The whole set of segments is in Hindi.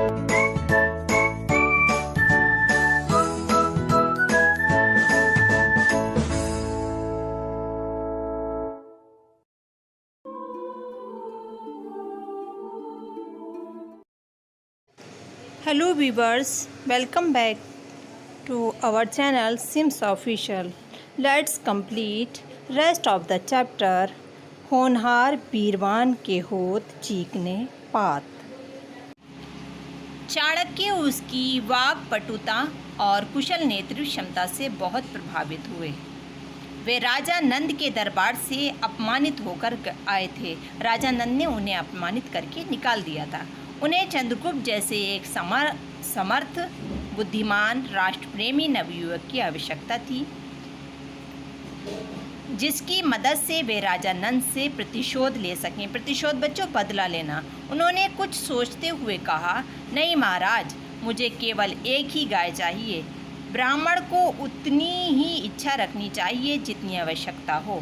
Hello viewers, welcome back to our channel Sims Official. Let's complete rest of the chapter होनहार बीरवान के होत चीकने पात। चाणक्य उसकी वाक्पटुता और कुशल नेतृत्व क्षमता से बहुत प्रभावित हुए। वे राजा नंद के दरबार से अपमानित होकर आए थे। राजा नंद ने उन्हें अपमानित करके निकाल दिया था। उन्हें चंद्रगुप्त जैसे एक समर्थ बुद्धिमान राष्ट्रप्रेमी नवयुवक की आवश्यकता थी, जिसकी मदद से वे राजा नंद से प्रतिशोध ले सकें। प्रतिशोध बच्चों बदला लेना। उन्होंने कुछ सोचते हुए कहा, नहीं महाराज, मुझे केवल एक ही गाय चाहिए। ब्राह्मण को उतनी ही इच्छा रखनी चाहिए जितनी आवश्यकता हो।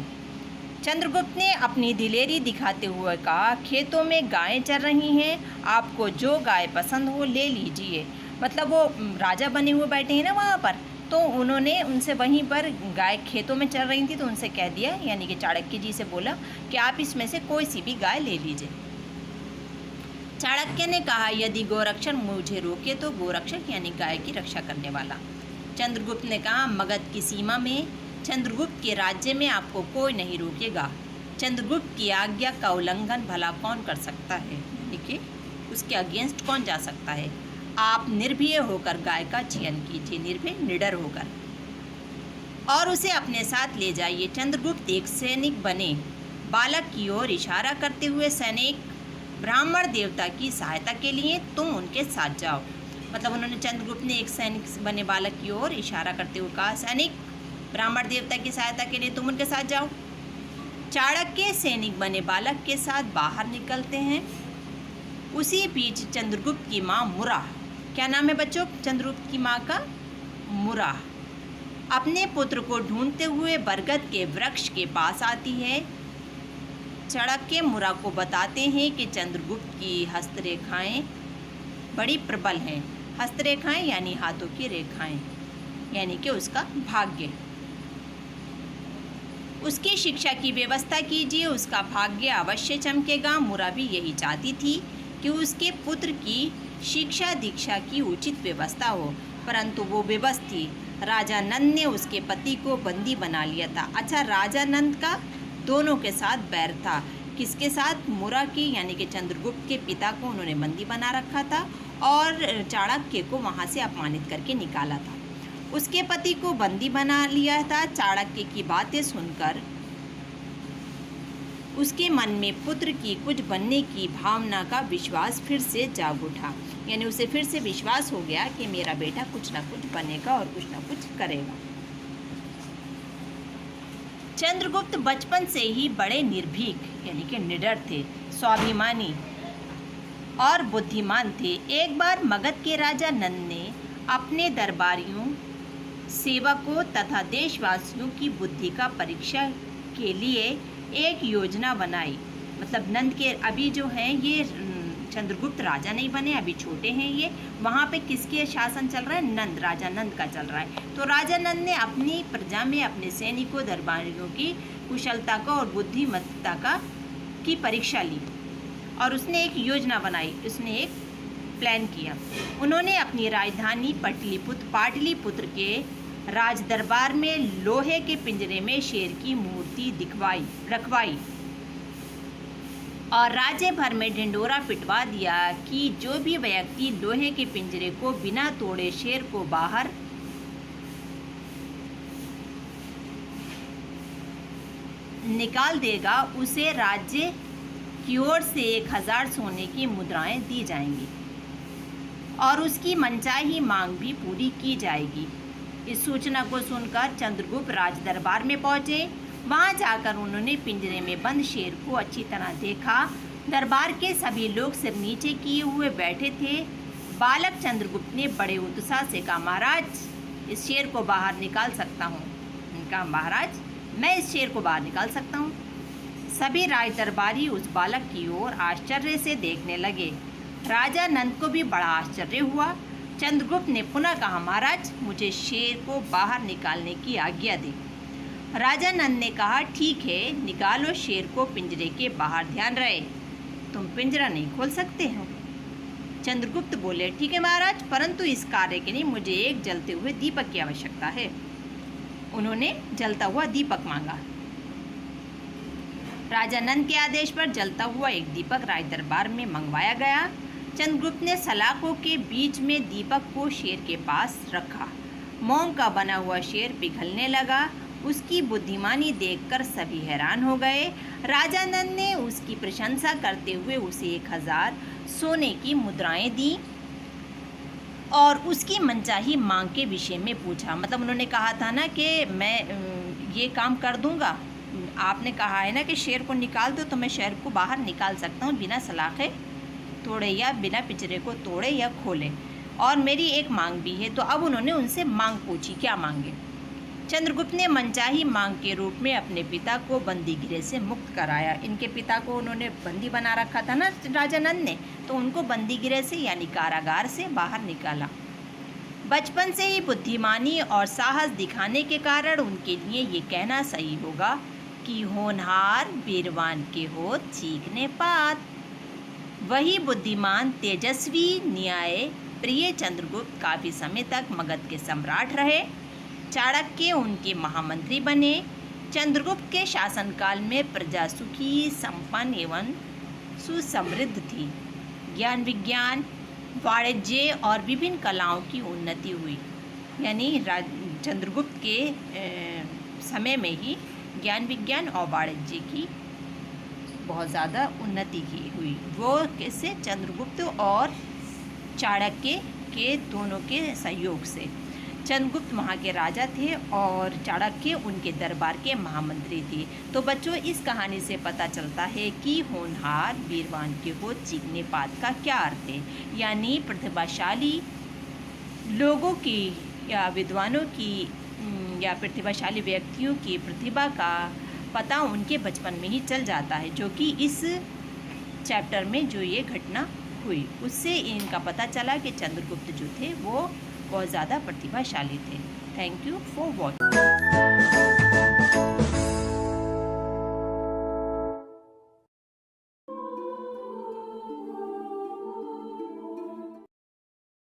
चंद्रगुप्त ने अपनी दिलेरी दिखाते हुए कहा, खेतों में गायें चर रही हैं, आपको जो गाय पसंद हो ले लीजिए। मतलब वो राजा बने हुए बैठे हैं ना वहाँ पर, तो उन्होंने उनसे वहीं पर गाय खेतों में चल रही थी तो उनसे कह दिया, यानी कि चाणक्य जी से बोला कि आप इसमें से कोई सी भी गाय ले लीजिए। चाणक्य ने कहा, यदि गोरक्षक मुझे रोके तो गोरक्षक यानी गाय की रक्षा करने वाला। चंद्रगुप्त ने कहा, मगध की सीमा में चंद्रगुप्त के राज्य में आपको कोई नहीं रोकेगा। चंद्रगुप्त की आज्ञा का उल्लंघन भला कौन कर सकता है, यानी कि उसके अगेंस्ट कौन जा सकता है। आप निर्भय होकर गाय का चयन कीजिए, निर्भय निडर होकर, और उसे अपने साथ ले जाइए। चंद्रगुप्त एक सैनिक बने। बालक की ओर इशारा करते हुए, सैनिक ब्राह्मण देवता की सहायता के लिए तुम उनके साथ जाओ। मतलब उन्होंने चंद्रगुप्त ने एक सैनिक बने बालक की ओर इशारा करते हुए कहा, सैनिक ब्राह्मण देवता की सहायता के लिए तुम उनके साथ जाओ। चाणक्य सैनिक बने बालक के साथ बाहर निकलते हैं। उसी बीच चंद्रगुप्त की माँ मुरा, क्या नाम है बच्चों चंद्रगुप्त की माँ का? मुरा, अपने पुत्र को ढूंढते हुए बरगद के वृक्ष के पास आती है। चाणक्य मुरा को बताते हैं कि चंद्रगुप्त की हस्तरेखाएं बड़ी प्रबल हैं। हस्तरेखाएं यानी हाथों की रेखाएं, यानी कि उसका भाग्य। उसकी शिक्षा की व्यवस्था कीजिए, उसका भाग्य अवश्य चमकेगा। मुरा भी यही चाहती थी कि उसके पुत्र की शिक्षा दीक्षा की उचित व्यवस्था हो, परंतु वो विवश थी। राजा नंद ने उसके पति को बंदी बना लिया था। अच्छा, राजा नंद का दोनों के साथ बैर था। किसके साथ? मुरा की, यानी कि चंद्रगुप्त के पिता को उन्होंने बंदी बना रखा था और चाणक्य को वहाँ से अपमानित करके निकाला था। उसके पति को बंदी बना लिया था। चाणक्य की बातें सुनकर उसके मन में पुत्र की कुछ बनने की भावना का विश्वास फिर से जाग उठा, यानी उसे फिर से विश्वास हो गया कि मेरा बेटा कुछ ना कुछ बनेगा और कुछ ना कुछ करेगा। चंद्रगुप्त बचपन से ही बड़े निर्भीक यानी कि निडर थे, स्वाभिमानी और बुद्धिमान थे। एक बार मगध के राजा नंद ने अपने दरबारियों, सेवकों तथा देशवासियों की बुद्धि का परीक्षा के लिए एक योजना बनाई। मतलब नंद के अभी जो हैं ये चंद्रगुप्त राजा नहीं बने, अभी छोटे हैं ये। वहाँ पे किसके शासन चल रहा है? नंद, राजा नंद का चल रहा है। तो राजा नंद ने अपनी प्रजा में अपने सैनिकों, दरबारियों की कुशलता का और बुद्धिमत्ता की परीक्षा ली और उसने एक योजना बनाई, उसने एक प्लान किया। उन्होंने अपनी राजधानी पाटलिपुत्र के राज दरबार में लोहे के पिंजरे में शेर की मूर्ति रखवाई और राज्य भर में ढिंढोरा पिटवा दिया कि जो भी व्यक्ति लोहे के पिंजरे को बिना तोड़े शेर को बाहर निकाल देगा, उसे राज्य की ओर से 1000 सोने की मुद्राएं दी जाएंगी और उसकी मनचाही मांग भी पूरी की जाएगी। इस सूचना को सुनकर चंद्रगुप्त राज दरबार में पहुंचे। वहां जाकर उन्होंने पिंजरे में बंद शेर को अच्छी तरह देखा। दरबार के सभी लोग सिर नीचे किए हुए बैठे थे। बालक चंद्रगुप्त ने बड़े उत्साह से कहा, महाराज, इस शेर को बाहर निकाल सकता हूँ। कहा, महाराज, मैं इस शेर को बाहर निकाल सकता हूँ। सभी राज दरबारी उस बालक की ओर आश्चर्य से देखने लगे। राजा नंद को भी बड़ा आश्चर्य हुआ। चंद्रगुप्त ने पुनः कहा, महाराज मुझे शेर को बाहर निकालने की आज्ञा दें। राजा नंद ने कहा, ठीक है, निकालो शेर को पिंजरे के बाहर, ध्यान रहे तुम पिंजरा नहीं खोल सकते हो। चंद्रगुप्त बोले, ठीक है महाराज, परंतु इस कार्य के लिए मुझे एक जलते हुए दीपक की आवश्यकता है। उन्होंने जलता हुआ दीपक मांगा। राजा नंद के आदेश पर जलता हुआ एक दीपक राज दरबार में मंगवाया गया। चंद्रगुप्त ने सलाखों के बीच में दीपक को शेर के पास रखा। मोम का बना हुआ शेर पिघलने लगा। उसकी बुद्धिमानी देखकर सभी हैरान हो गए। राजा नंद ने उसकी प्रशंसा करते हुए उसे 1000 सोने की मुद्राएं दी और उसकी मनचाही मांग के विषय में पूछा। मतलब उन्होंने कहा था ना कि मैं ये काम कर दूंगा, आपने कहा है ना कि शेर को निकाल दो, तो मैं शेर को बाहर निकाल सकता हूँ बिना सलाखे तोड़े या बिना पिंजरे को तोड़े या खोले, और मेरी एक मांग भी है। तो अब उन्होंने उनसे मांग पूछी, क्या मांगे। चंद्रगुप्त ने मनचाही मांग के रूप में अपने पिता को बंदीगृह से मुक्त कराया। इनके पिता को उन्होंने बंदी बना रखा था ना राजा नंद ने, तो उनको बंदीगृह से यानी कारागार से बाहर निकाला। बचपन से ही बुद्धिमानी और साहस दिखाने के कारण उनके लिए ये कहना सही होगा कि होनहार बीरवान के होत चीखने पात। वही बुद्धिमान तेजस्वी न्याय प्रिय चंद्रगुप्त काफ़ी समय तक मगध के सम्राट रहे। चाणक्य उनके महामंत्री बने। चंद्रगुप्त के शासनकाल में प्रजा सुखी, संपन्न एवं सुसमृद्ध थी। ज्ञान विज्ञान, वाणिज्य और विभिन्न कलाओं की उन्नति हुई। यानी चंद्रगुप्त के समय में ही ज्ञान विज्ञान और वाणिज्य की बहुत ज़्यादा उन्नति की हुई। वो कैसे, चंद्रगुप्त और चाणक्य के दोनों के सहयोग से। चंद्रगुप्त वहाँ के राजा थे और चाणक्य उनके दरबार के महामंत्री थे। तो बच्चों, इस कहानी से पता चलता है कि होनहार बीरवान के होत चीखने पात का क्या अर्थ है। यानी प्रतिभाशाली लोगों की या विद्वानों की या प्रतिभाशाली व्यक्तियों की प्रतिभा का पता उनके बचपन में ही चल जाता है, जो कि इस चैप्टर में जो ये घटना हुई उससे इनका पता चला कि चंद्रगुप्त जो थे वो बहुत ज़्यादा प्रतिभाशाली थे। Thank you for watching.